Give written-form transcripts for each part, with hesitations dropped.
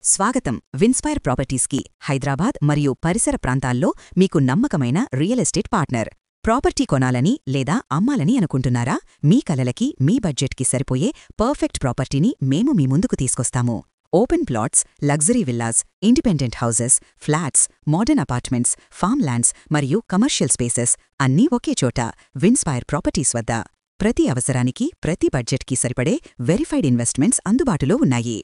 స్వాగతం విన్స్పైర్ ప్రాపర్టీస్కి హైదరాబాద్ మరియు పరిసర ప్రాంతాల్లో మీకు నమ్మకమైన రియల్ ఎస్టేట్ పార్ట్నర్. ప్రాపర్టీ కొనాలని లేదా అమ్మాలని అనుకుంటున్నారా? మీ కలలకి మీ బడ్జెట్కి సరిపోయే పర్ఫెక్ట్ ప్రాపర్టీని మేము మీ ముందుకు తీసుకొస్తాము. Open plots, luxury villas, independent houses, flats, modern apartments, form lands మరియు కమర్షియల్ స్పేసెస్ అన్నీ ఒకే చోట విన్స్పైర్ ప్రాపర్టీస్ వద్ద. ప్రతి అవసరానికి, ప్రతి బడ్జెట్కి సరిపడే వెరిఫైడ్ ఇన్వెస్ట్మెంట్స్ అందుబాటులో ఉన్నాయి.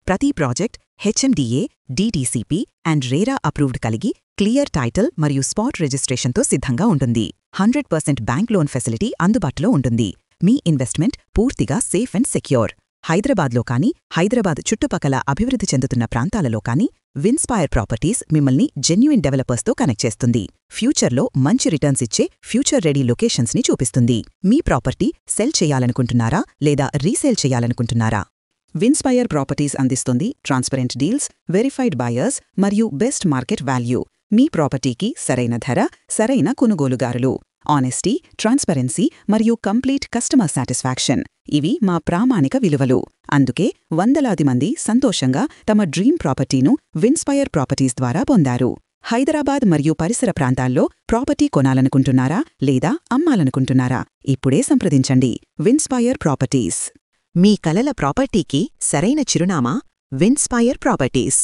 ప్రతి project HMDA, DTCP and RERA approved కలిగి క్లియర్ టైటిల్ మరియు స్పాట్ రిజిస్ట్రేషన్తో సిద్ధంగా ఉంటుంది. 100% బ్యాంక్ లోన్ ఫెసిలిటీ అందుబాటులో ఉంటుంది. మీ ఇన్వెస్ట్మెంట్ పూర్తిగా సేఫ్ అండ్ సెక్యూర్. హైదరాబాద్లో కానీ, హైదరాబాద్ చుట్టుపక్కల అభివృద్ధి చెందుతున్న ప్రాంతాలలో కానీ విన్స్పైర్ ప్రాపర్టీస్ మిమ్మల్ని జెన్యూన్ డెవలపర్స్తో కనెక్ట్ చేస్తుంది. ఫ్యూచర్లో మంచి రిటర్న్స్ ఇచ్చే ఫ్యూచర్ రెడీ లొకేషన్స్ని చూపిస్తుంది. మీ ప్రాపర్టీ సెల్ చేయాలనుకుంటున్నారా లేదా రీసేల్ చేయాలనుకుంటున్నారా? విన్స్పైర్ ప్రాపర్టీస్ అందిస్తుంది ట్రాన్స్పరెంట్ డీల్స్, వెరిఫైడ్ బయర్స్ మరియు బెస్ట్ మార్కెట్ వాల్యూ. మీ ప్రాపర్టీకి సరైన ధర, సరైన కొనుగోలుదారులు, ఆనెస్టీ, ట్రాన్స్పరెన్సీ మరియు కంప్లీట్ కస్టమర్ సాటిస్ఫాక్షన్ ఇవి మా ప్రామాణిక విలువలు. అందుకే వందలాది మంది సంతోషంగా తమ డ్రీమ్ ప్రాపర్టీను విన్స్పైర్ ప్రాపర్టీస్ ద్వారా పొందారు. హైదరాబాద్ మరియు పరిసర ప్రాంతాల్లో ప్రాపర్టీ కొనాలనుకుంటున్నారా లేదా అమ్మాలనుకుంటున్నారా? ఇప్పుడే సంప్రదించండి విన్స్పైర్ ప్రాపర్టీస్. మీ కలల ప్రాపర్టీకి సరైన చిరునామా విన్స్పైర్ ప్రాపర్టీస్.